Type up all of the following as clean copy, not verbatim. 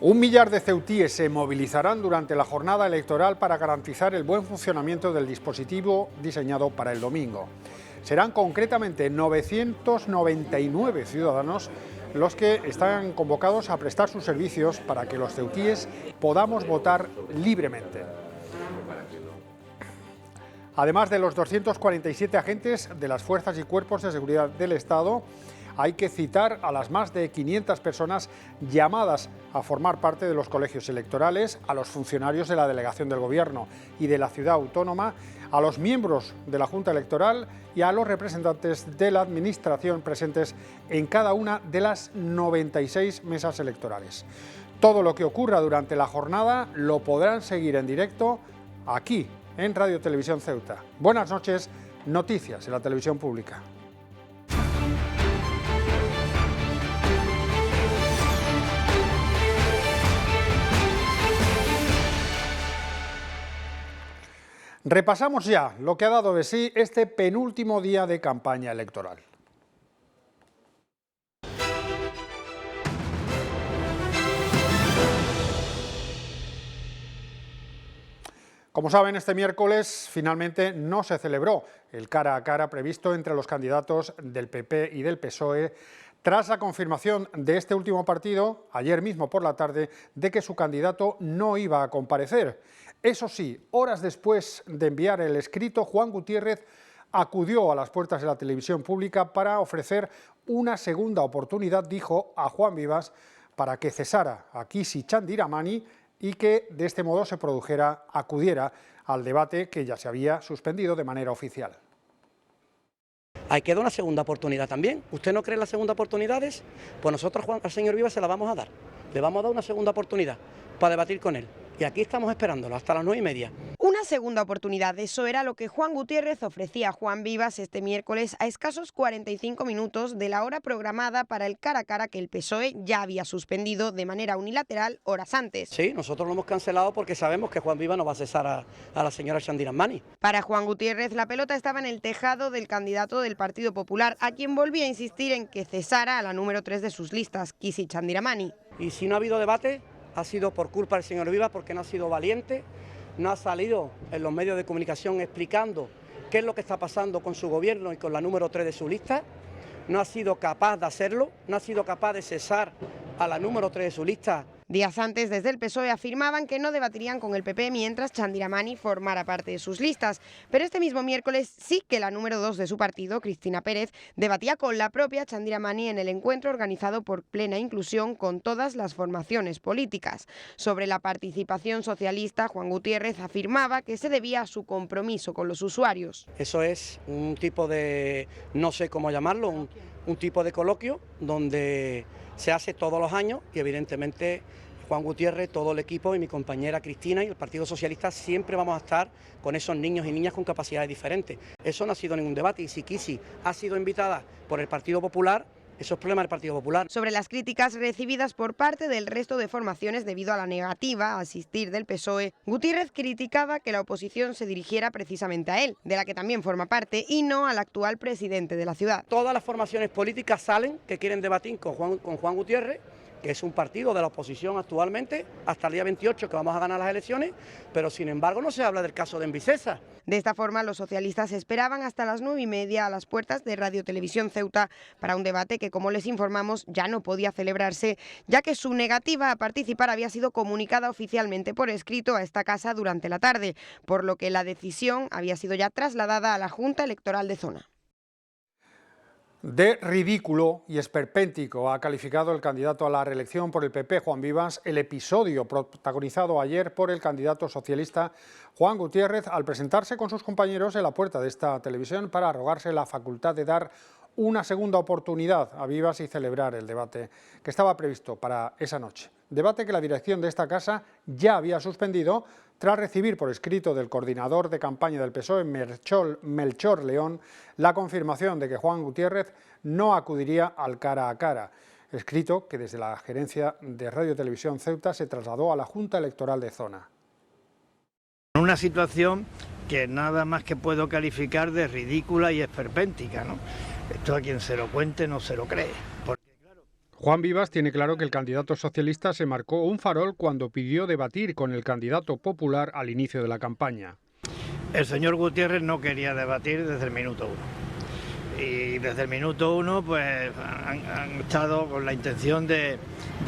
1 millar de ceutíes se movilizarán durante la jornada electoral para garantizar el buen funcionamiento del dispositivo diseñado para el domingo. Serán concretamente 999 ciudadanos los que están convocados a prestar sus servicios para que los ceutíes podamos votar libremente. Además de los 247 agentes de las fuerzas y cuerpos de seguridad del Estado, hay que citar a las más de 500 personas llamadas a formar parte de los colegios electorales, a los funcionarios de la delegación del Gobierno y de la ciudad autónoma, a los miembros de la Junta Electoral y a los representantes de la Administración presentes en cada una de las 96 mesas electorales. Todo lo que ocurra durante la jornada lo podrán seguir en directo aquí, en Radio Televisión Ceuta. Buenas noches, noticias en la televisión pública. Repasamos ya lo que ha dado de sí este penúltimo día de campaña electoral. Como saben, este miércoles finalmente no se celebró el cara a cara previsto entre los candidatos del PP y del PSOE tras la confirmación de este último partido, ayer mismo por la tarde, de que su candidato no iba a comparecer. Eso sí, horas después de enviar el escrito, Juan Gutiérrez acudió a las puertas de la televisión pública para ofrecer una segunda oportunidad, dijo, a Juan Vivas para que cesara a Kisi Chandiramani y que de este modo acudiera al debate que ya se había suspendido de manera oficial. Hay que dar una segunda oportunidad también. ¿Usted no cree en las segundas oportunidades? Pues nosotros al señor Vivas se la vamos a dar. Le vamos a dar una segunda oportunidad para debatir con él. Y aquí estamos esperándolo hasta las 9:30. Una segunda oportunidad, eso era lo que Juan Gutiérrez ofrecía a Juan Vivas este miércoles a escasos 45 minutos de la hora programada para el cara a cara que el PSOE ya había suspendido de manera unilateral horas antes. Sí, nosotros lo hemos cancelado porque sabemos que Juan Vivas no va a cesar a la señora Chandiramani. Para Juan Gutiérrez la pelota estaba en el tejado del candidato del Partido Popular, a quien volvía a insistir en que cesara a la número 3 de sus listas, Kisi Chandiramani. Y si no ha habido debate, ha sido por culpa del señor Vivas porque no ha sido valiente, no ha salido en los medios de comunicación explicando qué es lo que está pasando con su gobierno y con la número 3 de su lista, no ha sido capaz de hacerlo, no ha sido capaz de cesar a la número 3 de su lista. Días antes, desde el PSOE afirmaban que no debatirían con el PP mientras Chandiramani formara parte de sus listas. Pero este mismo miércoles sí que la número 2 de su partido, Cristina Pérez, debatía con la propia Chandiramani en el encuentro organizado por Plena Inclusión con todas las formaciones políticas. Sobre la participación socialista, Juan Gutiérrez afirmaba que se debía a su compromiso con los usuarios. Eso es un tipo de, no sé cómo llamarlo, un tipo de coloquio donde se hace todos los años y evidentemente Juan Gutiérrez, todo el equipo y mi compañera Cristina y el Partido Socialista siempre vamos a estar con esos niños y niñas con capacidades diferentes. Eso no ha sido ningún debate y si Kisi ha sido invitada por el Partido Popular, eso es problema del Partido Popular. Sobre las críticas recibidas por parte del resto de formaciones debido a la negativa a asistir del PSOE, Gutiérrez criticaba que la oposición se dirigiera precisamente a él, de la que también forma parte, y no al actual presidente de la ciudad. Todas las formaciones políticas salen que quieren debatir con Juan Gutiérrez, que es un partido de la oposición actualmente, hasta el día 28 que vamos a ganar las elecciones, pero sin embargo no se habla del caso de Envisesa. De esta forma, los socialistas esperaban hasta las 9:30 a las puertas de Radio Televisión Ceuta para un debate que, como les informamos, ya no podía celebrarse, ya que su negativa a participar había sido comunicada oficialmente por escrito a esta casa durante la tarde, por lo que la decisión había sido ya trasladada a la Junta Electoral de Zona. De ridículo y esperpéntico ha calificado el candidato a la reelección por el PP, Juan Vivas, el episodio protagonizado ayer por el candidato socialista Juan Gutiérrez al presentarse con sus compañeros en la puerta de esta televisión para arrogarse la facultad de dar una segunda oportunidad a Vivas y celebrar el debate que estaba previsto para esa noche. Debate que la dirección de esta casa ya había suspendido tras recibir por escrito del coordinador de campaña del PSOE, Melchor León, la confirmación de que Juan Gutiérrez no acudiría al cara a cara. Escrito que desde la gerencia de Radio Televisión Ceuta se trasladó a la Junta Electoral de Zona. Una situación que nada más que puedo calificar de ridícula y esperpéntica, ¿no? Esto a quien se lo cuente no se lo cree. Juan Vivas tiene claro que el candidato socialista se marcó un farol cuando pidió debatir con el candidato popular al inicio de la campaña. El señor Gutiérrez no quería debatir desde el minuto 1. Y desde el minuto 1 pues han estado con la intención de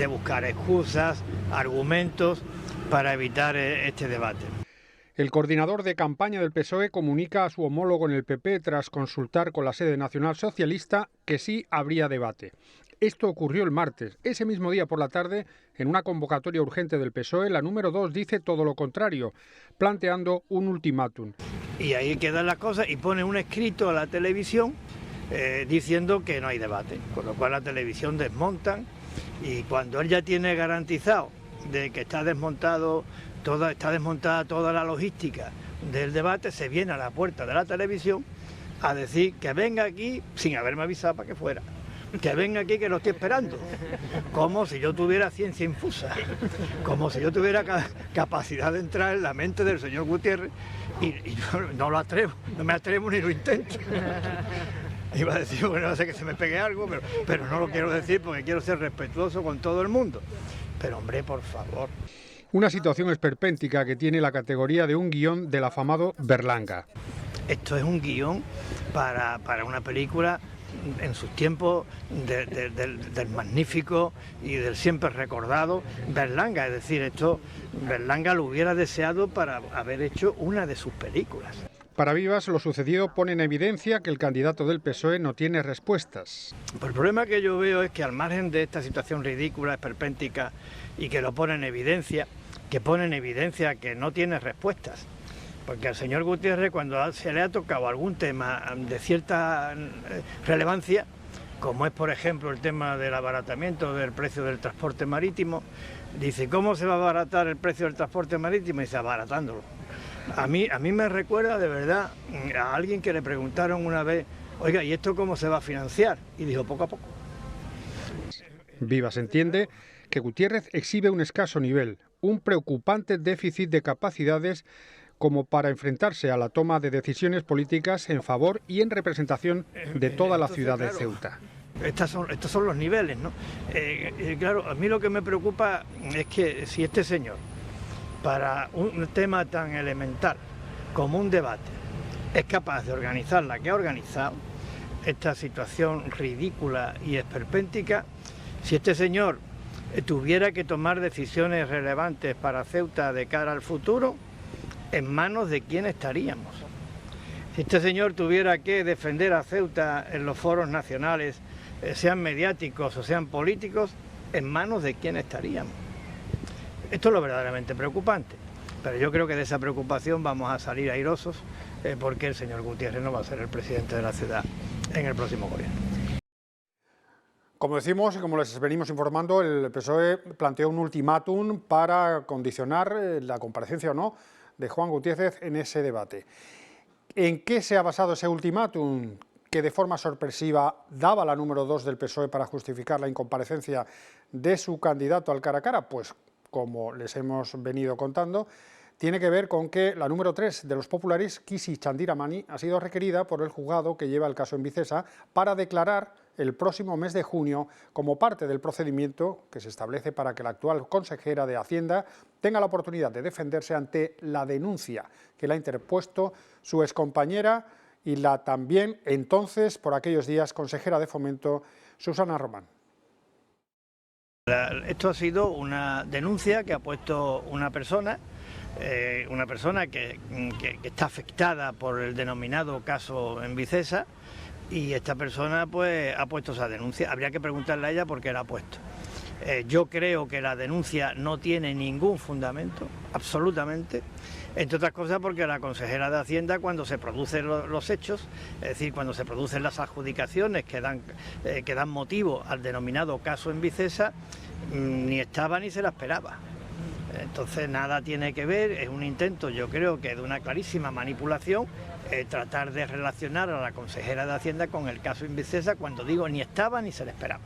buscar excusas, argumentos para evitar este debate. El coordinador de campaña del PSOE comunica a su homólogo en el PP, tras consultar con la sede nacional socialista, que sí habría debate. Esto ocurrió el martes. Ese mismo día por la tarde, en una convocatoria urgente del PSOE, la número 2 dice todo lo contrario, planteando un ultimátum. Y ahí quedan las cosas y pone un escrito a la televisión diciendo que no hay debate, con lo cual la televisión desmontan, y cuando él ya tiene garantizado de que está desmontada toda la logística del debate, se viene a la puerta de la televisión a decir que venga aquí sin haberme avisado para que fuera. Que venga aquí que lo estoy esperando, como si yo tuviera ciencia infusa, como si yo tuviera capacidad de entrar en la mente del señor Gutiérrez, y yo no me atrevo ni lo intento. Iba a decir, bueno, no sé que se me pegue algo, pero no lo quiero decir porque quiero ser respetuoso con todo el mundo. Pero hombre, por favor. Una situación esperpéntica que tiene la categoría de un guión del afamado Berlanga. Esto es un guión para una película en sus tiempos del magnífico y del siempre recordado Berlanga. Es decir, Berlanga lo hubiera deseado para haber hecho una de sus películas. Para Vivas, lo sucedido pone en evidencia que el candidato del PSOE no tiene respuestas. Pues el problema que yo veo es que, al margen de esta situación ridícula, esperpéntica, y que lo pone en evidencia, que no tiene respuestas. Porque al señor Gutiérrez, cuando se le ha tocado algún tema de cierta relevancia, como es por ejemplo el tema del abaratamiento del precio del transporte marítimo, dice, ¿cómo se va a abaratar el precio del transporte marítimo? Y dice, abaratándolo. A mí me recuerda de verdad a alguien que le preguntaron una vez, oiga, ¿y esto cómo se va a financiar? Y dijo, poco a poco. Vivas entiende que Gutiérrez exhibe un escaso nivel, un preocupante déficit de capacidades como para enfrentarse a la toma de decisiones políticas en favor y en representación de toda la ciudad de Ceuta. Estos son los niveles, ¿no? Claro, a mí lo que me preocupa es que si este señor, para un tema tan elemental como un debate, es capaz de organizar la que ha organizado, esta situación ridícula y esperpéntica, si este señor tuviera que tomar decisiones relevantes para Ceuta de cara al futuro, ¿en manos de quién estaríamos? Si este señor tuviera que defender a Ceuta en los foros nacionales, sean mediáticos o sean políticos, ¿en manos de quién estaríamos? Esto es lo verdaderamente preocupante, pero yo creo que de esa preocupación vamos a salir airosos, porque el señor Gutiérrez no va a ser el presidente de la ciudad en el próximo gobierno. Como decimos y como les venimos informando, el PSOE planteó un ultimátum para condicionar la comparecencia o no de Juan Gutiérrez en ese debate. ¿En qué se ha basado ese ultimátum que de forma sorpresiva daba la número 2 del PSOE para justificar la incomparecencia de su candidato al cara a cara? Pues, como les hemos venido contando, tiene que ver con que la número 3 de los populares, Kisi Chandiramani, ha sido requerida por el juzgado que lleva el caso en Vicesa para declarar el próximo mes de junio como parte del procedimiento que se establece para que la actual consejera de Hacienda tenga la oportunidad de defenderse ante la denuncia que le ha interpuesto su excompañera y la también entonces, por aquellos días, consejera de Fomento, Susana Román. Esto ha sido una denuncia que ha puesto una persona que está afectada por el denominado caso en Vicesa, y esta persona pues ha puesto esa denuncia. Habría que preguntarle a ella por qué la ha puesto. Yo creo que la denuncia no tiene ningún fundamento, absolutamente, entre otras cosas porque la consejera de Hacienda, cuando se producen los hechos, es decir, cuando se producen las adjudicaciones que dan motivo al denominado caso en Vicesa, ni estaba ni se la esperaba. Entonces nada tiene que ver, es un intento, yo creo que de una clarísima manipulación, tratar de relacionar a la consejera de Hacienda con el caso en Vicesa, cuando digo ni estaba ni se le esperaba.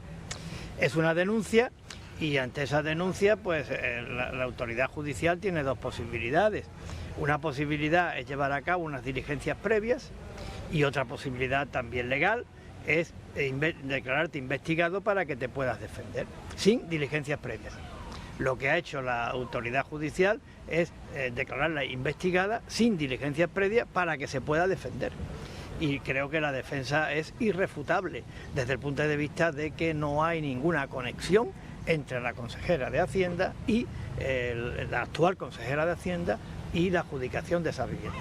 Es una denuncia, y ante esa denuncia pues la autoridad judicial tiene dos posibilidades. Una posibilidad es llevar a cabo unas diligencias previas, y otra posibilidad también legal es declararte investigado para que te puedas defender, sin diligencias previas. Lo que ha hecho la autoridad judicial es declararla investigada sin diligencias previas para que se pueda defender. Y creo que la defensa es irrefutable desde el punto de vista de que no hay ninguna conexión entre la consejera de Hacienda y la actual consejera de Hacienda y la adjudicación de esa vivienda.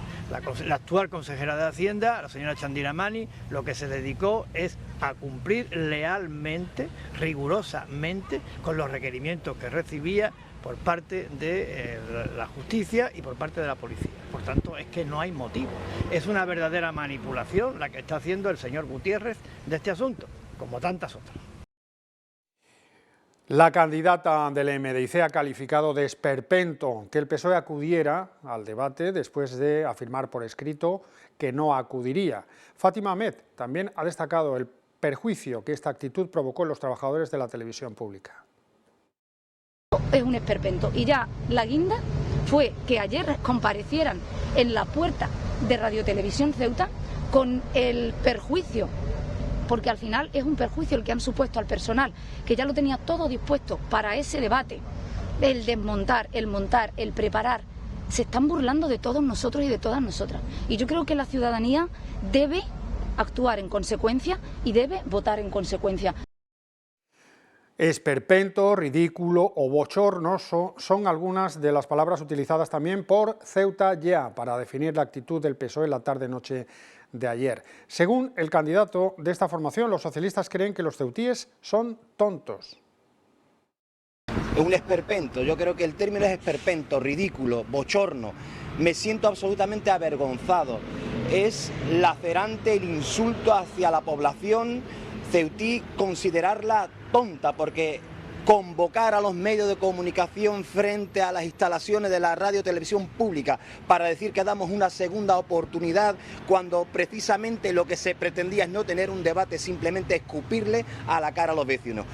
La actual consejera de Hacienda, la señora Chandira Mani, lo que se dedicó es a cumplir lealmente, rigurosamente, con los requerimientos que recibía por parte de la justicia y por parte de la policía. Por tanto, es que no hay motivo. Es una verdadera manipulación la que está haciendo el señor Gutiérrez de este asunto, como tantas otras. La candidata del MDIC ha calificado de esperpento que el PSOE acudiera al debate después de afirmar por escrito que no acudiría. Fátima Ahmed también ha destacado el perjuicio que esta actitud provocó en los trabajadores de la televisión pública. Es un esperpento y ya la guinda fue que ayer comparecieran en la puerta de Radio Televisión Ceuta con el perjuicio, porque al final es un perjuicio el que han supuesto al personal, que ya lo tenía todo dispuesto para ese debate, el desmontar, el montar, el preparar. Se están burlando de todos nosotros y de todas nosotras. Y yo creo que la ciudadanía debe actuar en consecuencia y debe votar en consecuencia. Esperpento, ridículo o bochorno son algunas de las palabras utilizadas también por Ceuta Ya para definir la actitud del PSOE la tarde-noche de ayer. Según el candidato de esta formación, los socialistas creen que los ceutíes son tontos. Es un esperpento, yo creo que el término es esperpento, ridículo, bochorno. Me siento absolutamente avergonzado. Es lacerante el insulto hacia la población ceutí, considerarla tonta, porque convocar a los medios de comunicación frente a las instalaciones de la radio televisión pública para decir que damos una segunda oportunidad cuando precisamente lo que se pretendía es no tener un debate, simplemente escupirle a la cara a los vecinos.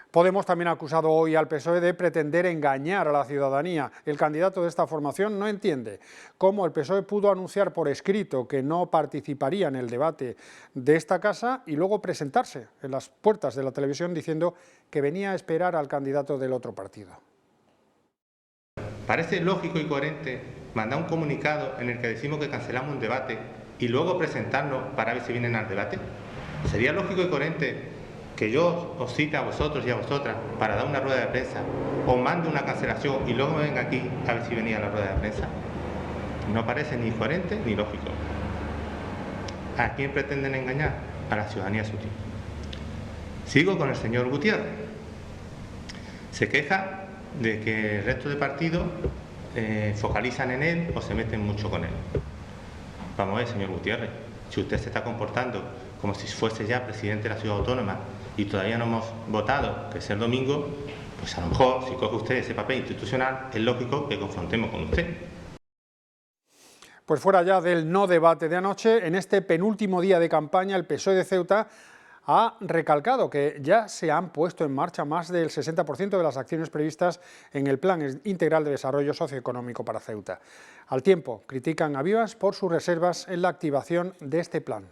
Podemos también ha acusado hoy al PSOE de pretender engañar a la ciudadanía. El candidato de esta formación no entiende cómo el PSOE pudo anunciar por escrito que no participaría en el debate de esta casa y luego presentarse en las puertas de la televisión diciendo que venía a esperar al candidato del otro partido. Parece lógico y coherente mandar un comunicado en el que decimos que cancelamos un debate y luego presentarnos para ver si vienen al debate. Sería lógico y coherente que yo os cite a vosotros y a vosotras para dar una rueda de prensa, os mande una cancelación y luego me venga aquí a ver si venía a la rueda de prensa. No parece ni coherente ni lógico. ¿A quién pretenden engañar? A la ciudadanía sutil. Sigo con el señor Gutiérrez. Se queja de que el resto de partidos focalizan en él o se meten mucho con él. Vamos a ver, señor Gutiérrez, si usted se está comportando como si fuese ya presidente de la ciudad autónoma y todavía no hemos votado, que es el domingo, pues a lo mejor, si coge usted ese papel institucional, es lógico que confrontemos con usted. Pues fuera ya del no debate de anoche, en este penúltimo día de campaña, el PSOE de Ceuta ha recalcado que ya se han puesto en marcha más del 60% de las acciones previstas en el Plan Integral de Desarrollo Socioeconómico para Ceuta. Al tiempo, critican a Vivas por sus reservas en la activación de este plan.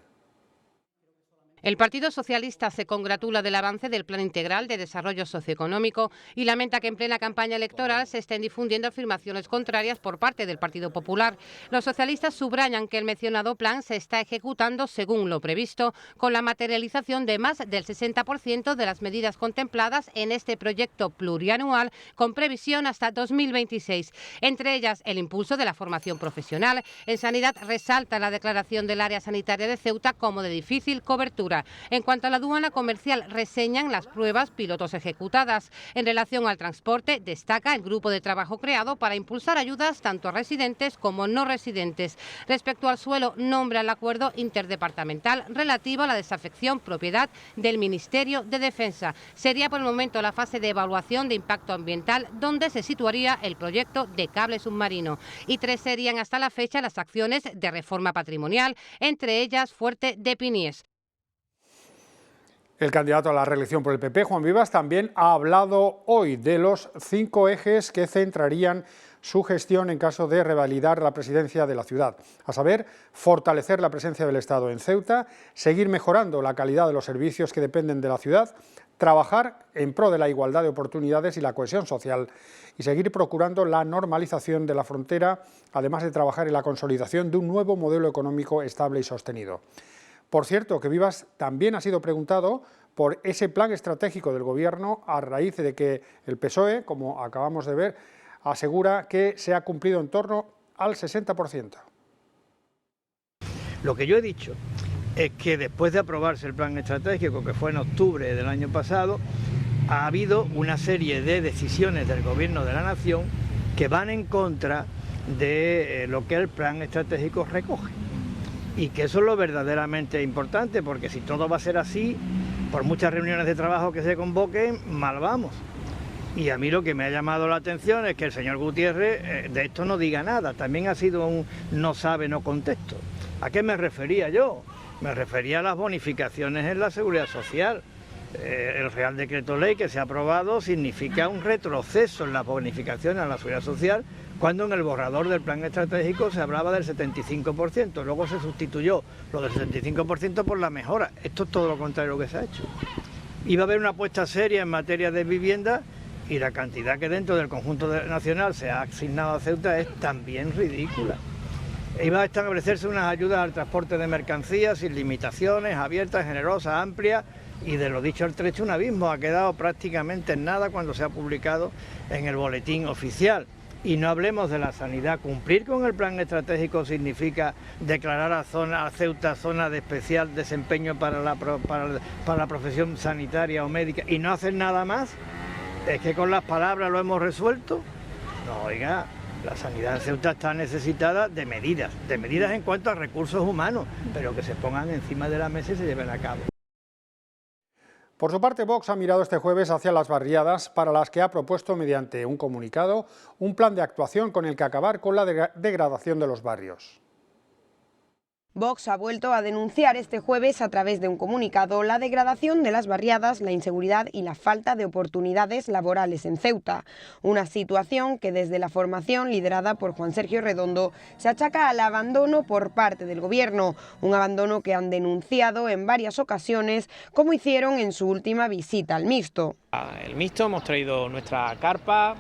El Partido Socialista se congratula del avance del Plan Integral de Desarrollo Socioeconómico y lamenta que en plena campaña electoral se estén difundiendo afirmaciones contrarias por parte del Partido Popular. Los socialistas subrayan que el mencionado plan se está ejecutando según lo previsto, con la materialización de más del 60% de las medidas contempladas en este proyecto plurianual con previsión hasta 2026. Entre ellas, el impulso de la formación profesional. En Sanidad resalta la declaración del área sanitaria de Ceuta como de difícil cobertura. En cuanto a la aduana comercial, reseñan las pruebas pilotos ejecutadas. En relación al transporte, destaca el grupo de trabajo creado para impulsar ayudas tanto a residentes como no residentes. Respecto al suelo, nombra el acuerdo interdepartamental relativo a la desafección propiedad del Ministerio de Defensa. Sería por el momento la fase de evaluación de impacto ambiental donde se situaría el proyecto de cable submarino. Y 3 serían hasta la fecha las acciones de reforma patrimonial, entre ellas Fuerte de Pinies. El candidato a la reelección por el PP, Juan Vivas, también ha hablado hoy de los 5 ejes que centrarían su gestión en caso de revalidar la presidencia de la ciudad, a saber, fortalecer la presencia del Estado en Ceuta, seguir mejorando la calidad de los servicios que dependen de la ciudad, trabajar en pro de la igualdad de oportunidades y la cohesión social y seguir procurando la normalización de la frontera, además de trabajar en la consolidación de un nuevo modelo económico estable y sostenido. Por cierto, que Vivas también ha sido preguntado por ese plan estratégico del Gobierno a raíz de que el PSOE, como acabamos de ver, asegura que se ha cumplido en torno al 60%. Lo que yo he dicho es que después de aprobarse el plan estratégico, que fue en octubre del año pasado, ha habido una serie de decisiones del Gobierno de la Nación que van en contra de lo que el plan estratégico recoge. Y que eso es lo verdaderamente importante, porque si todo va a ser así, por muchas reuniones de trabajo que se convoquen, mal vamos. Y a mí lo que me ha llamado la atención es que el señor Gutiérrez de esto no diga nada, también ha sido un no sabe, no contesto. ¿A qué me refería yo? Me refería a las bonificaciones en la seguridad social. El Real Decreto Ley que se ha aprobado significa un retroceso en las bonificaciones a la seguridad social, cuando en el borrador del plan estratégico se hablaba del 75%, luego se sustituyó lo del 75% por la mejora. Esto es todo lo contrario que se ha hecho. Iba a haber una apuesta seria en materia de vivienda y la cantidad que dentro del conjunto nacional se ha asignado a Ceuta es también ridícula. Iba a establecerse unas ayudas al transporte de mercancías sin limitaciones, abiertas, generosas, amplias, y de lo dicho al trecho un abismo. Ha quedado prácticamente en nada cuando se ha publicado en el boletín oficial. Y no hablemos de la sanidad. Cumplir con el plan estratégico significa declarar a Ceuta zona de especial desempeño para la profesión sanitaria o médica y no hacer nada más. ¿Es que con las palabras lo hemos resuelto? No, oiga, la sanidad en Ceuta está necesitada de medidas en cuanto a recursos humanos, pero que se pongan encima de la mesa y se lleven a cabo. Por su parte, Vox ha mirado este jueves hacia las barriadas, para las que ha propuesto mediante un comunicado un plan de actuación con el que acabar con la degradación de los barrios. Vox ha vuelto a denunciar este jueves a través de un comunicado la degradación de las barriadas, la inseguridad y la falta de oportunidades laborales en Ceuta. Una situación que desde la formación liderada por Juan Sergio Redondo se achaca al abandono por parte del Gobierno, un abandono que han denunciado en varias ocasiones, como hicieron en su última visita al Mixto. El Mixto hemos traído nuestra carpa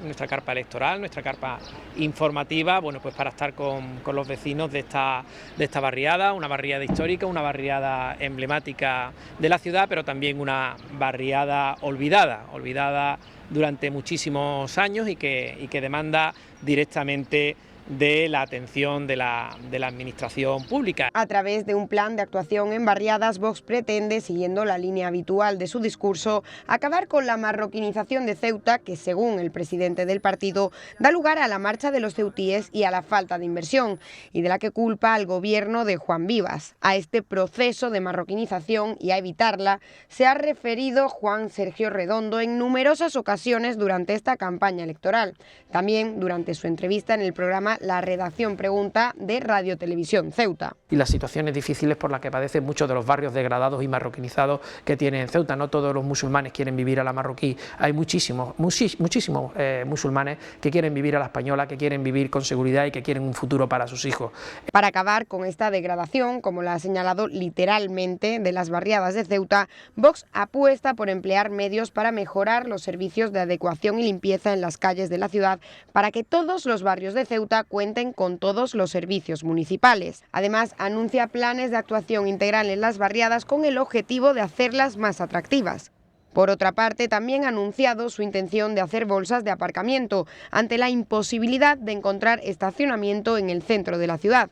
electoral, nuestra carpa informativa, bueno, pues para estar con los vecinos de esta barriada, una barriada histórica, una barriada emblemática de la ciudad, pero también una barriada olvidada durante muchísimos años y que demanda directamente de la atención de la administración pública. A través de un plan de actuación en barriadas, Vox pretende, siguiendo la línea habitual de su discurso, acabar con la marroquinización de Ceuta, que según el presidente del partido da lugar a la marcha de los ceutíes y a la falta de inversión, y de la que culpa al gobierno de Juan Vivas. A este proceso de marroquinización y a evitarla se ha referido Juan Sergio Redondo en numerosas ocasiones durante esta campaña electoral. También durante su entrevista en el programa La Redacción Pregunta de Radio Televisión Ceuta. Y las situaciones difíciles por las que padecen muchos de los barrios degradados y marroquinizados que tiene en Ceuta. No todos los musulmanes quieren vivir a la marroquí, hay muchísimos musulmanes que quieren vivir a la española, que quieren vivir con seguridad y que quieren un futuro para sus hijos. Para acabar con esta degradación, como la ha señalado literalmente, de las barriadas de Ceuta, Vox apuesta por emplear medios para mejorar los servicios de adecuación y limpieza en las calles de la ciudad, para que todos los barrios de Ceuta cuenten con todos los servicios municipales. Además, anuncia planes de actuación integral en las barriadas con el objetivo de hacerlas más atractivas. Por otra parte, también ha anunciado su intención de hacer bolsas de aparcamiento ante la imposibilidad de encontrar estacionamiento en el centro de la ciudad.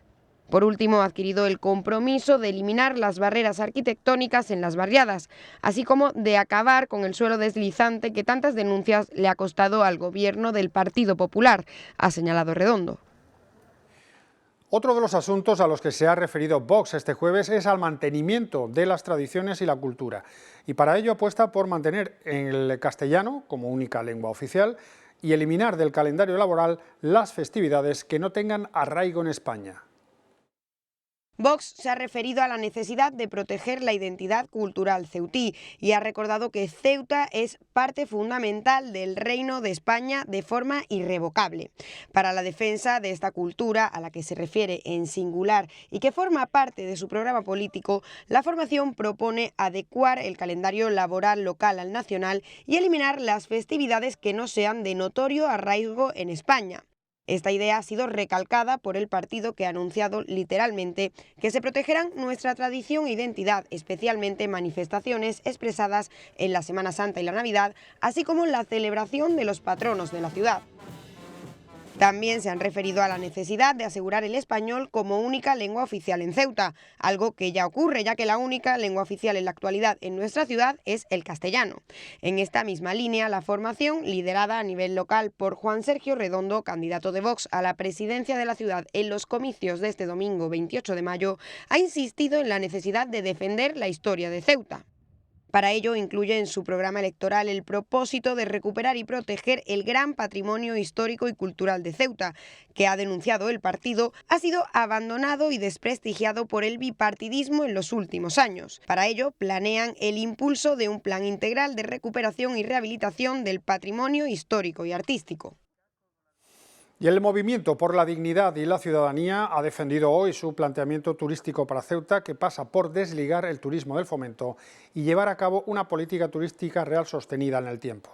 Por último, ha adquirido el compromiso de eliminar las barreras arquitectónicas en las barriadas, así como de acabar con el suelo deslizante que tantas denuncias le ha costado al gobierno del Partido Popular, ha señalado Redondo. Otro de los asuntos a los que se ha referido Vox este jueves es al mantenimiento de las tradiciones y la cultura. Y para ello apuesta por mantener el castellano como única lengua oficial y eliminar del calendario laboral las festividades que no tengan arraigo en España. Vox se ha referido a la necesidad de proteger la identidad cultural ceutí y ha recordado que Ceuta es parte fundamental del Reino de España de forma irrevocable. Para la defensa de esta cultura, a la que se refiere en singular y que forma parte de su programa político, la formación propone adecuar el calendario laboral local al nacional y eliminar las festividades que no sean de notorio arraigo en España. Esta idea ha sido recalcada por el partido, que ha anunciado literalmente que se protegerán nuestra tradición e identidad, especialmente manifestaciones expresadas en la Semana Santa y la Navidad, así como la celebración de los patronos de la ciudad. También se han referido a la necesidad de asegurar el español como única lengua oficial en Ceuta, algo que ya ocurre, ya que la única lengua oficial en la actualidad en nuestra ciudad es el castellano. En esta misma línea, la formación, liderada a nivel local por Juan Sergio Redondo, candidato de Vox a la presidencia de la ciudad en los comicios de este domingo 28 de mayo, ha insistido en la necesidad de defender la historia de Ceuta. Para ello, incluye en su programa electoral el propósito de recuperar y proteger el gran patrimonio histórico y cultural de Ceuta, que, ha denunciado el partido, ha sido abandonado y desprestigiado por el bipartidismo en los últimos años. Para ello, planean el impulso de un plan integral de recuperación y rehabilitación del patrimonio histórico y artístico. Y el Movimiento por la Dignidad y la Ciudadanía ha defendido hoy su planteamiento turístico para Ceuta, que pasa por desligar el turismo del fomento y llevar a cabo una política turística real sostenida en el tiempo.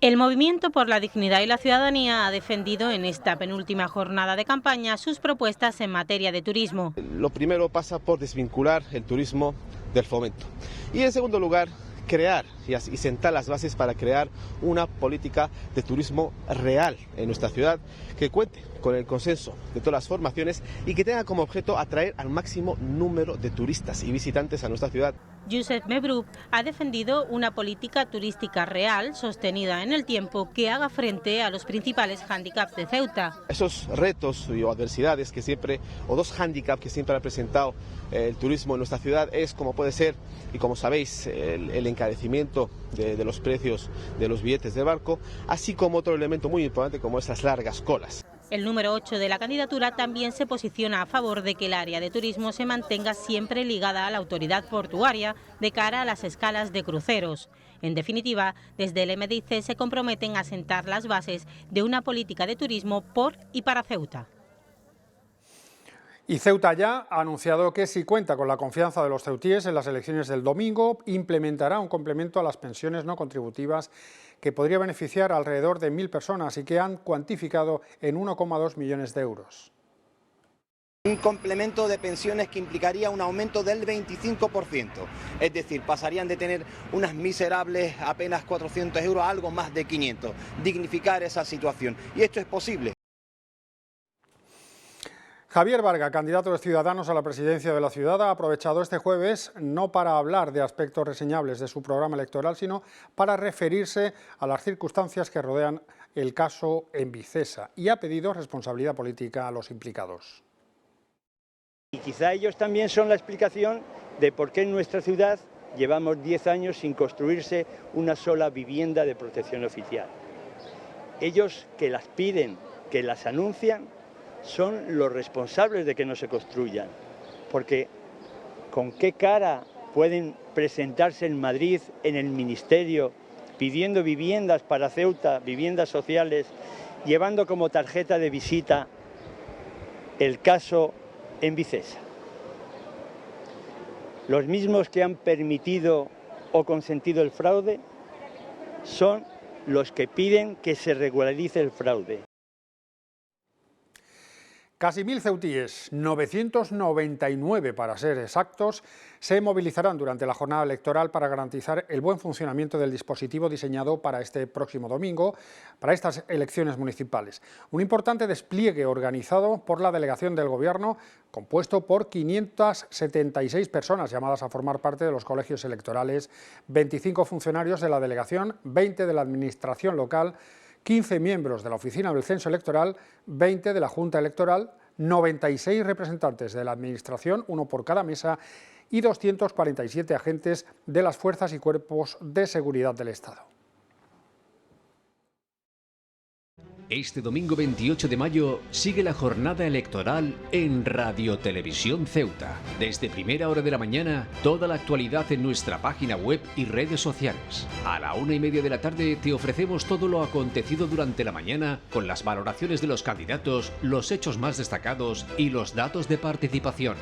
El Movimiento por la Dignidad y la Ciudadanía ha defendido en esta penúltima jornada de campaña sus propuestas en materia de turismo. Lo primero pasa por desvincular el turismo del fomento. Y en segundo lugar, crear y sentar las bases para crear una política de turismo real en nuestra ciudad, que cuente con el consenso de todas las formaciones y que tenga como objeto atraer al máximo número de turistas y visitantes a nuestra ciudad. Youssef Mebrouk ha defendido una política turística real, sostenida en el tiempo, que haga frente a los principales hándicaps de Ceuta. Esos retos o adversidades que siempre, o dos hándicaps que siempre ha presentado el turismo en nuestra ciudad, es como puede ser, y como sabéis, el encarecimiento de los precios de los billetes de barco, así como otro elemento muy importante como es las largas colas. El número 8 de la candidatura también se posiciona a favor de que el área de turismo se mantenga siempre ligada a la autoridad portuaria de cara a las escalas de cruceros. En definitiva, desde el MDIC se comprometen a sentar las bases de una política de turismo por y para Ceuta. Y Ceuta ya ha anunciado que, si cuenta con la confianza de los ceutíes en las elecciones del domingo, implementará un complemento a las pensiones no contributivas que podría beneficiar a alrededor de 1.000 personas y que han cuantificado en 1,2 millones de euros. Un complemento de pensiones que implicaría un aumento del 25%, es decir, pasarían de tener unas miserables apenas 400 euros a algo más de 500, dignificar esa situación. Y esto es posible. Javier Varga, candidato de Ciudadanos a la presidencia de la ciudad, ha aprovechado este jueves no para hablar de aspectos reseñables de su programa electoral, sino para referirse a las circunstancias que rodean el caso Envicesa y ha pedido responsabilidad política a los implicados. Y quizá ellos también son la explicación de por qué en nuestra ciudad llevamos 10 años sin construirse una sola vivienda de protección oficial. Ellos que las piden, que las anuncian, son los responsables de que no se construyan, porque ¿con qué cara pueden presentarse en Madrid, en el Ministerio, pidiendo viviendas para Ceuta, viviendas sociales, llevando como tarjeta de visita el caso Envicesa? Los mismos que han permitido o consentido el fraude son los que piden que se regularice el fraude. Casi 1.000 ceutíes, 999 para ser exactos, se movilizarán durante la jornada electoral para garantizar el buen funcionamiento del dispositivo diseñado para este próximo domingo, para estas elecciones municipales. Un importante despliegue organizado por la delegación del Gobierno, compuesto por 576 personas llamadas a formar parte de los colegios electorales, 25 funcionarios de la delegación, 20 de la administración local, 15 miembros de la Oficina del Censo Electoral, 20 de la Junta Electoral, 96 representantes de la Administración, uno por cada mesa, y 247 agentes de las fuerzas y cuerpos de seguridad del Estado. Este domingo 28 de mayo sigue la jornada electoral en Radio Televisión Ceuta. Desde primera hora de la mañana, toda la actualidad en nuestra página web y redes sociales. A la 1:30 de la tarde te ofrecemos todo lo acontecido durante la mañana con las valoraciones de los candidatos, los hechos más destacados y los datos de participación.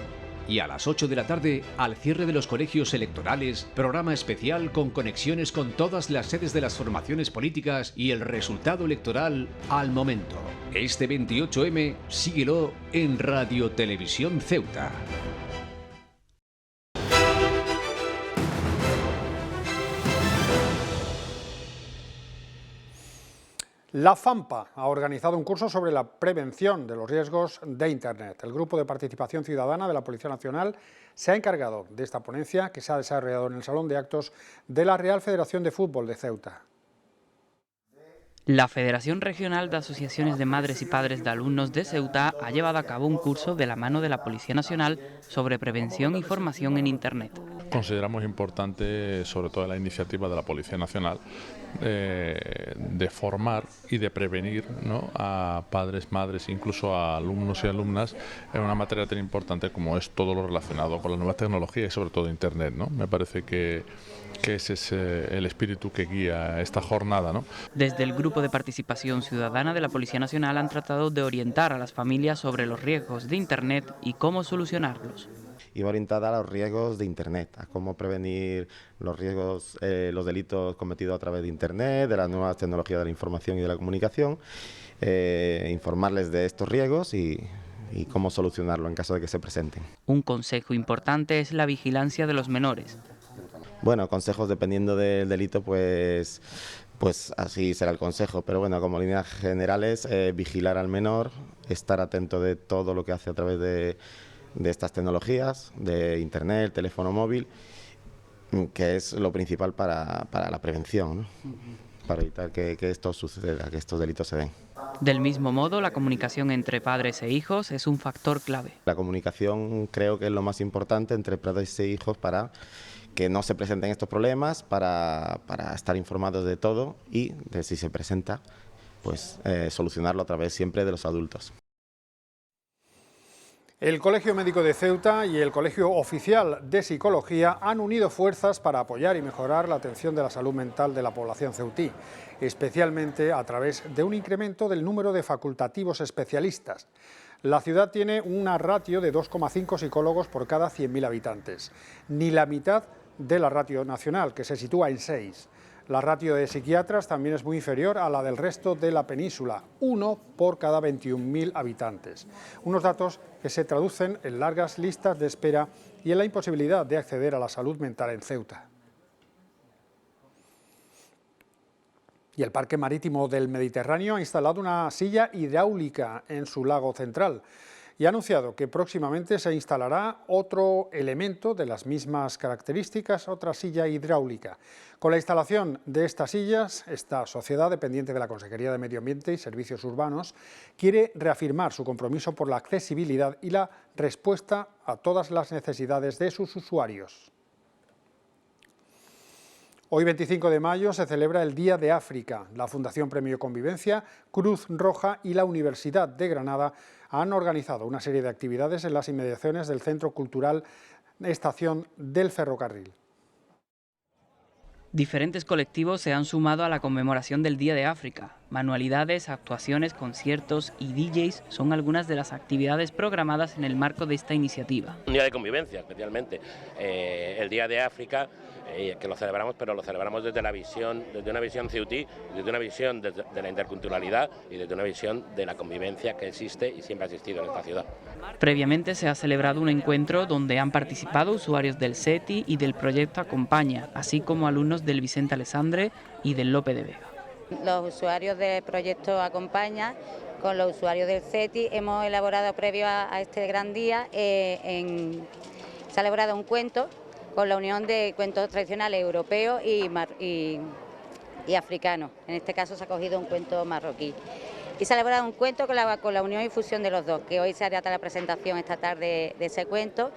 Y a las 8 de la tarde, al cierre de los colegios electorales, programa especial con conexiones con todas las sedes de las formaciones políticas y el resultado electoral al momento. Este 28M, síguelo en Radio Televisión Ceuta. La FAMPA ha organizado un curso sobre la prevención de los riesgos de Internet. El Grupo de Participación Ciudadana de la Policía Nacional se ha encargado de esta ponencia que se ha desarrollado en el Salón de Actos de la Real Federación de Fútbol de Ceuta. La Federación Regional de Asociaciones de Madres y Padres de Alumnos de Ceuta ha llevado a cabo un curso de la mano de la Policía Nacional sobre prevención y formación en Internet. Consideramos importante, sobre todo la iniciativa de la Policía Nacional, de formar y de prevenir, ¿no?, a padres, madres, incluso a alumnos y alumnas en una materia tan importante como es todo lo relacionado con las nuevas tecnologías y sobre todo Internet, ¿no? Me parece que ese es el espíritu que guía esta jornada, ¿no? Desde el Grupo de Participación Ciudadana de la Policía Nacional han tratado de orientar a las familias sobre los riesgos de Internet y cómo solucionarlos. Iba orientada a los riesgos de Internet, a cómo prevenir los riesgos, los delitos cometidos a través de Internet, de las nuevas tecnologías de la información y de la comunicación, informarles de estos riesgos y cómo solucionarlo en caso de que se presenten. Un consejo importante es la vigilancia de los menores. Bueno, consejos dependiendo del delito, pues así será el consejo, pero bueno, como líneas generales, vigilar al menor, estar atento de todo lo que hace a través de estas tecnologías, de Internet, teléfono móvil, que es lo principal para la prevención, ¿no? Para evitar que esto suceda, que estos delitos se den. Del mismo modo, la comunicación entre padres e hijos es un factor clave. La comunicación creo que es lo más importante entre padres e hijos para que no se presenten estos problemas, para estar informados de todo y, de si se presenta, pues solucionarlo a través siempre de los adultos. El Colegio Médico de Ceuta y el Colegio Oficial de Psicología han unido fuerzas para apoyar y mejorar la atención de la salud mental de la población ceutí, especialmente a través de un incremento del número de facultativos especialistas. La ciudad tiene una ratio de 2,5 psicólogos por cada 100.000 habitantes, ni la mitad de la ratio nacional, que se sitúa en 6. La ratio de psiquiatras también es muy inferior a la del resto de la península, 1 por cada 21.000 habitantes. Unos datos que se traducen en largas listas de espera y en la imposibilidad de acceder a la salud mental en Ceuta. Y el Parque Marítimo del Mediterráneo ha instalado una silla hidráulica en su lago central y ha anunciado que próximamente se instalará otro elemento de las mismas características, otra silla hidráulica. Con la instalación de estas sillas, esta sociedad dependiente de la Consejería de Medio Ambiente y Servicios Urbanos quiere reafirmar su compromiso por la accesibilidad y la respuesta a todas las necesidades de sus usuarios. Hoy, 25 de mayo, se celebra el Día de África. La Fundación Premio Convivencia, Cruz Roja y la Universidad de Granada han organizado una serie de actividades en las inmediaciones del Centro Cultural Estación del Ferrocarril. Diferentes colectivos se han sumado a la conmemoración del Día de África. Manualidades, actuaciones, conciertos y DJs son algunas de las actividades programadas en el marco de esta iniciativa. Un día de convivencia, especialmente. El Día de África, que lo celebramos, pero lo celebramos desde una visión ceutí, desde una visión de la interculturalidad y desde una visión de la convivencia que existe y siempre ha existido en esta ciudad. Previamente se ha celebrado un encuentro donde han participado usuarios del CETI y del proyecto Acompaña, así como alumnos del Vicente Alessandre y del Lope de Vega. Los usuarios del proyecto Acompaña con los usuarios del CETI hemos elaborado previo a este gran día, se ha elaborado un cuento con la unión de cuentos tradicionales europeos y africanos. En este caso se ha cogido un cuento marroquí. Y se ha elaborado un cuento con la unión y fusión de los dos, que hoy se hará la presentación esta tarde de ese cuento.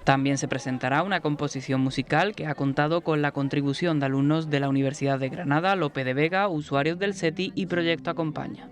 También se presentará una composición musical que ha contado con la contribución de alumnos de la Universidad de Granada, Lope de Vega, usuarios del SETI y Proyecto Acompaña.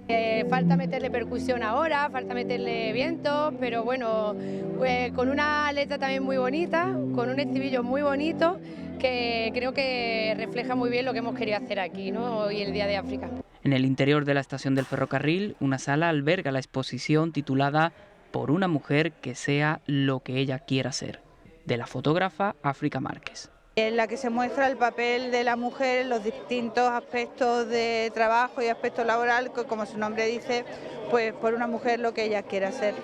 Falta meterle percusión ahora, falta meterle viento, pero bueno, pues con una letra también muy bonita, con un estribillo muy bonito, que creo que refleja muy bien lo que hemos querido hacer aquí, ¿no? Hoy el Día de África. En el interior de la estación del ferrocarril, una sala alberga la exposición titulada Por una mujer que sea lo que ella quiera ser, de la fotógrafa África Márquez. En la que se muestra el papel de la mujer en los distintos aspectos de trabajo y aspectos laboral, como su nombre dice, pues por una mujer lo que ella quiera ser.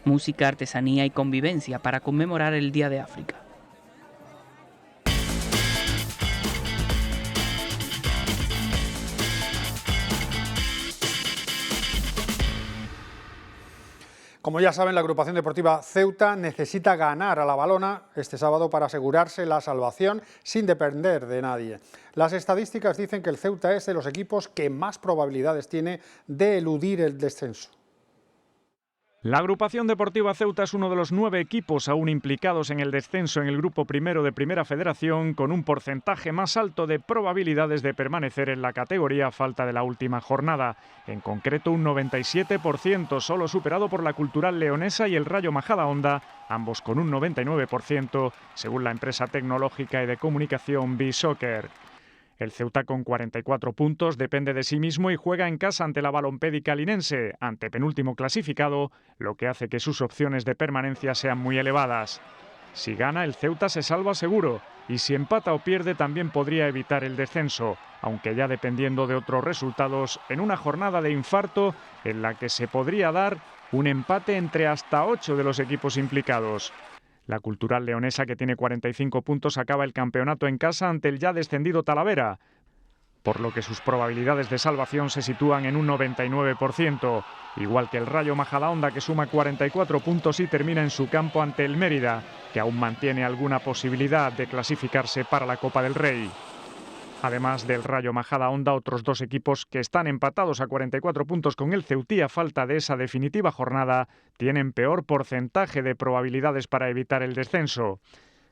Música, artesanía y convivencia para conmemorar el Día de África. Como ya saben, la agrupación deportiva Ceuta necesita ganar a La Valona este sábado para asegurarse la salvación sin depender de nadie. Las estadísticas dicen que el Ceuta es de los equipos que más probabilidades tiene de eludir el descenso. La agrupación deportiva Ceuta es uno de los 9 equipos aún implicados en el descenso en el grupo primero de Primera Federación, con un porcentaje más alto de probabilidades de permanecer en la categoría a falta de la última jornada. En concreto, un 97%, solo superado por la Cultural Leonesa y el Rayo Majadahonda, ambos con un 99%, según la empresa tecnológica y de comunicación B-Soccer. El Ceuta, con 44 puntos, depende de sí mismo y juega en casa ante la Balompédica linense, antepenúltimo clasificado, lo que hace que sus opciones de permanencia sean muy elevadas. Si gana, el Ceuta se salva seguro, y si empata o pierde también podría evitar el descenso, aunque ya dependiendo de otros resultados, en una jornada de infarto en la que se podría dar un empate entre hasta 8 de los equipos implicados. La Cultural Leonesa, que tiene 45 puntos, acaba el campeonato en casa ante el ya descendido Talavera, por lo que sus probabilidades de salvación se sitúan en un 99%, igual que el Rayo Majadahonda, que suma 44 puntos y termina en su campo ante el Mérida, que aún mantiene alguna posibilidad de clasificarse para la Copa del Rey. Además del Rayo Majadahonda, otros 2 equipos que están empatados a 44 puntos con el Ceutí a falta de esa definitiva jornada tienen peor porcentaje de probabilidades para evitar el descenso.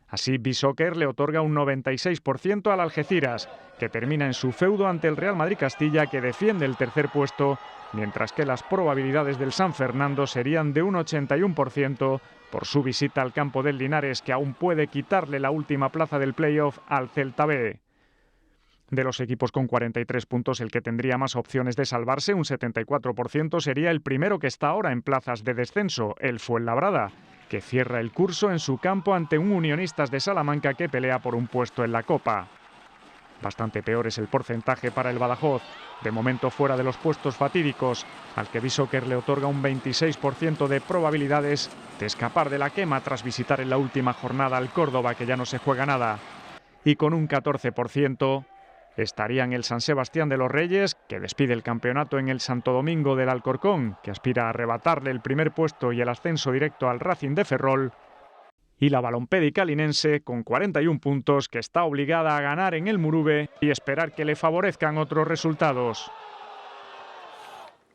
Así, B-Soccer le otorga un 96% al Algeciras, que termina en su feudo ante el Real Madrid Castilla, que defiende el tercer puesto, mientras que las probabilidades del San Fernando serían de un 81% por su visita al campo del Linares, que aún puede quitarle la última plaza del playoff al Celta B. De los equipos con 43 puntos, el que tendría más opciones de salvarse, un 74%, sería el primero que está ahora en plazas de descenso, el Fuenlabrada, que cierra el curso en su campo ante un Unionistas de Salamanca que pelea por un puesto en la Copa. Bastante peor es el porcentaje para el Badajoz, de momento fuera de los puestos fatídicos, al que B-Soccer le otorga un 26% de probabilidades de escapar de la quema tras visitar en la última jornada al Córdoba, que ya no se juega nada. Y con un 14%... estarían el San Sebastián de los Reyes, que despide el campeonato en el Santo Domingo del Alcorcón, que aspira a arrebatarle el primer puesto y el ascenso directo al Racing de Ferrol, y la Balompédica linense, con 41 puntos, que está obligada a ganar en el Muruve y esperar que le favorezcan otros resultados.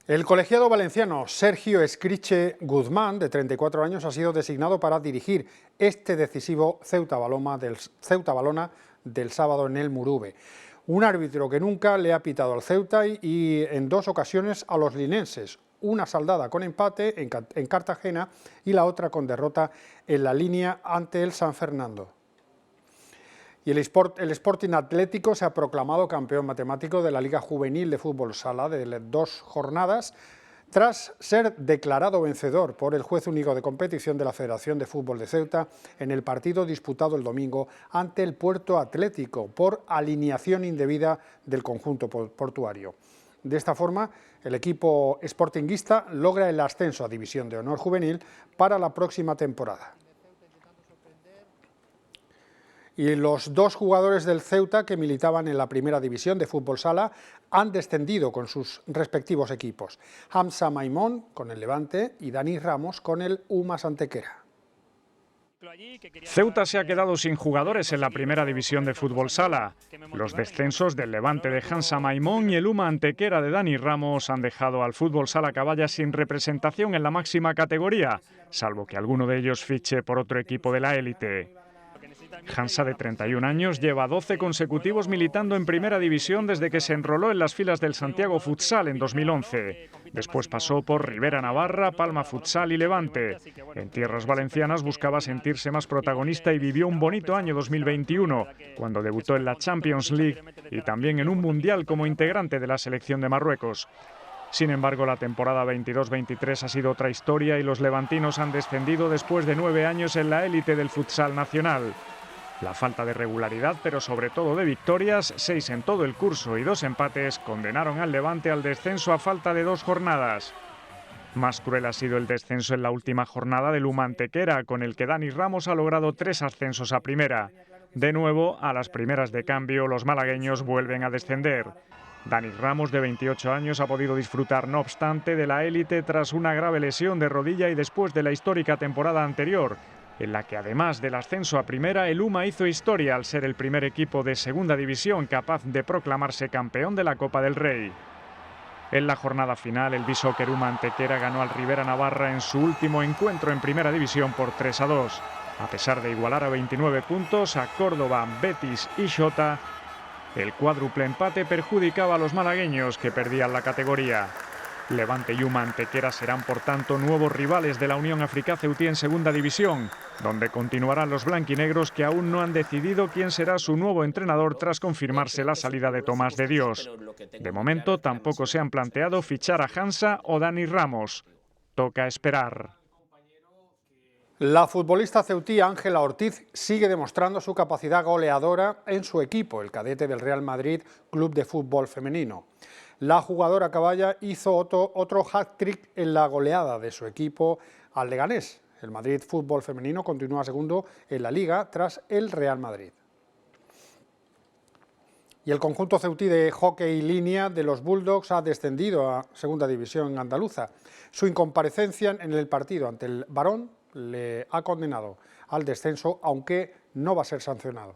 El colegiado valenciano Sergio Escriche Guzmán, de 34 años, ha sido designado para dirigir este decisivo Ceuta Balona del sábado en el Muruve. Un árbitro que nunca le ha pitado al Ceuta y en 2 ocasiones a los linenses, una saldada con empate en Cartagena y la otra con derrota en la línea ante el San Fernando. Y el Sporting Atlético se ha proclamado campeón matemático de la Liga Juvenil de Fútbol Sala de 2 jornadas, tras ser declarado vencedor por el juez único de competición de la Federación de Fútbol de Ceuta en el partido disputado el domingo ante el Puerto Atlético por alineación indebida del conjunto portuario. De esta forma, el equipo sportinguista logra el ascenso a División de Honor Juvenil para la próxima temporada. Y los 2 jugadores del Ceuta que militaban en la primera división de fútbol sala han descendido con sus respectivos equipos. Hamza Maimón con el Levante y Dani Ramos con el UMAS Antequera. Ceuta se ha quedado sin jugadores en la primera división de fútbol sala. Los descensos del Levante de Hansa Maimón y el Uma Antequera de Dani Ramos han dejado al fútbol sala Caballa sin representación en la máxima categoría, salvo que alguno de ellos fiche por otro equipo de la élite. Hansa, de 31 años, lleva 12 consecutivos militando en primera división desde que se enroló en las filas del Santiago Futsal en 2011. Después pasó por Rivera Navarra, Palma Futsal y Levante. En tierras valencianas buscaba sentirse más protagonista y vivió un bonito año 2021, cuando debutó en la Champions League y también en un mundial como integrante de la selección de Marruecos. Sin embargo, la temporada 22-23 ha sido otra historia y los levantinos han descendido después de 9 años en la élite del futsal nacional. La falta de regularidad, pero sobre todo de victorias, 6 en todo el curso y 2 empates, condenaron al Levante al descenso a falta de 2 jornadas. Más cruel ha sido el descenso en la última jornada del Uma Antequera, con el que Dani Ramos ha logrado 3 ascensos a primera. De nuevo, a las primeras de cambio, los malagueños vuelven a descender. Dani Ramos, de 28 años, ha podido disfrutar, no obstante, de la élite tras una grave lesión de rodilla y después de la histórica temporada anterior, en la que además del ascenso a primera, el Uma hizo historia al ser el primer equipo de segunda división capaz de proclamarse campeón de la Copa del Rey. En la jornada final, el B-Soccer Uma Antequera ganó al Rivera Navarra en su último encuentro en primera división por 3-2. A pesar de igualar a 29 puntos a Córdoba, Betis y Xota, el cuádruple empate perjudicaba a los malagueños, que perdían la categoría. Levante y Uma Antequera serán, por tanto, nuevos rivales de la Unión Africa Ceutí en segunda división, donde continuarán los blanquinegros, que aún no han decidido quién será su nuevo entrenador tras confirmarse la salida de Tomás de Dios. De momento, tampoco se han planteado fichar a Hansa o Dani Ramos. Toca esperar. La futbolista ceutí Ángela Ortiz sigue demostrando su capacidad goleadora en su equipo, el cadete del Real Madrid Club de Fútbol Femenino. La jugadora caballa hizo otro hat-trick en la goleada de su equipo al Leganés. El Madrid Fútbol Femenino continúa segundo en la Liga tras el Real Madrid. Y el conjunto ceutí de hockey línea de los Bulldogs ha descendido a segunda división andaluza. Su incomparecencia en el partido ante el Barón le ha condenado al descenso, aunque no va a ser sancionado.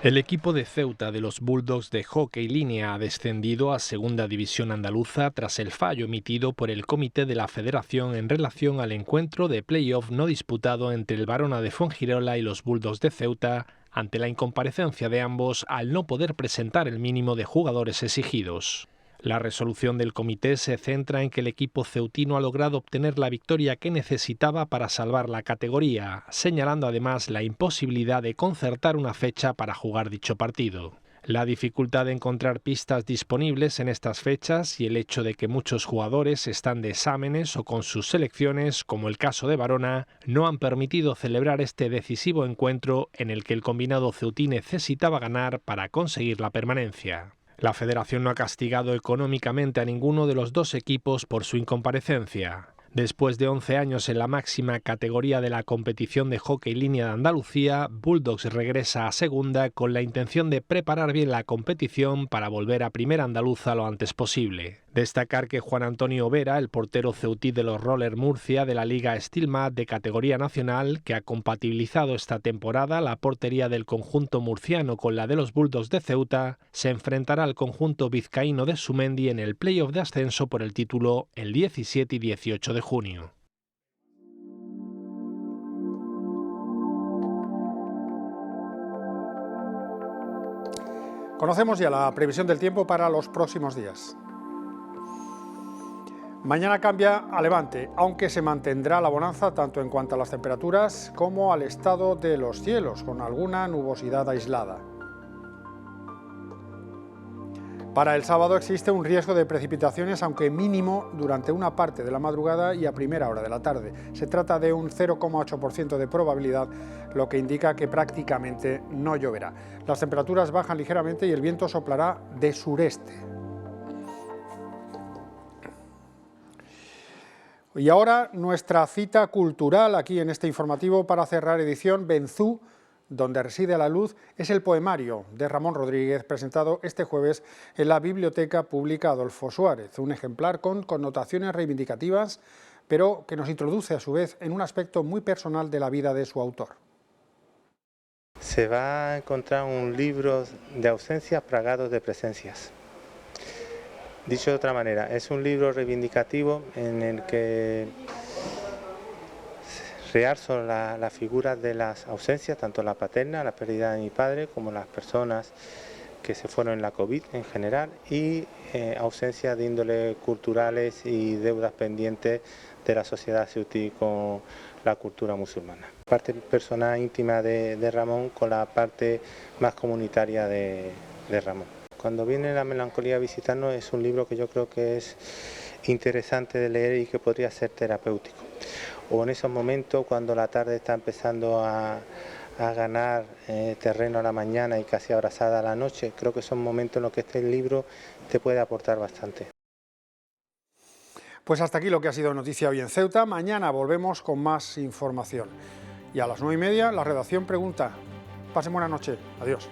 El equipo de Ceuta de los Bulldogs de hockey línea ha descendido a segunda división andaluza tras el fallo emitido por el comité de la federación en relación al encuentro de playoff no disputado entre el Barona de Fuengirola y los Bulldogs de Ceuta, ante la incomparecencia de ambos al no poder presentar el mínimo de jugadores exigidos. La resolución del comité se centra en que el equipo ceutino ha logrado obtener la victoria que necesitaba para salvar la categoría, señalando además la imposibilidad de concertar una fecha para jugar dicho partido. La dificultad de encontrar pistas disponibles en estas fechas y el hecho de que muchos jugadores están de exámenes o con sus selecciones, como el caso de Barona, no han permitido celebrar este decisivo encuentro en el que el combinado ceutí necesitaba ganar para conseguir la permanencia. La federación no ha castigado económicamente a ninguno de los dos equipos por su incomparecencia. Después de 11 años en la máxima categoría de la competición de hockey línea de Andalucía, Bulldogs regresa a segunda con la intención de preparar bien la competición para volver a primera andaluza lo antes posible. Destacar que Juan Antonio Vera, el portero ceutí de los Roller Murcia de la Liga Steelmat de categoría nacional, que ha compatibilizado esta temporada la portería del conjunto murciano con la de los Bulldogs de Ceuta, se enfrentará al conjunto vizcaíno de Sumendi en el playoff de ascenso por el título el 17 y 18 de junio. Conocemos ya la previsión del tiempo para los próximos días. Mañana cambia a levante, aunque se mantendrá la bonanza tanto en cuanto a las temperaturas como al estado de los cielos, con alguna nubosidad aislada. Para el sábado existe un riesgo de precipitaciones, aunque mínimo durante una parte de la madrugada y a primera hora de la tarde. Se trata de un 0,8% de probabilidad, lo que indica que prácticamente no lloverá. Las temperaturas bajan ligeramente y el viento soplará de sureste. Y ahora nuestra cita cultural aquí en este informativo para cerrar edición. Benzú, donde reside la luz, es el poemario de Ramón Rodríguez, presentado este jueves en la Biblioteca Pública Adolfo Suárez, un ejemplar con connotaciones reivindicativas, pero que nos introduce a su vez en un aspecto muy personal de la vida de su autor. Se va a encontrar un libro de ausencias plagados de presencias. Dicho de otra manera, es un libro reivindicativo en el que realzo las figuras de las ausencias, tanto la paterna, la pérdida de mi padre, como las personas que se fueron en la COVID en general, y ausencias de índole culturales y deudas pendientes de la sociedad ceutí con la cultura musulmana. Parte personal íntima de Ramón con la parte más comunitaria de Ramón. Cuando viene la melancolía a visitarnos es un libro que yo creo que es interesante de leer y que podría ser terapéutico. O en esos momentos cuando la tarde está empezando a ganar terreno a la mañana y casi abrazada a la noche, creo que son momentos en los que este libro te puede aportar bastante. Pues hasta aquí lo que ha sido Noticia Hoy en Ceuta. Mañana volvemos con más información. Y a las 9:30 la redacción pregunta. Pasen buena noche. Adiós.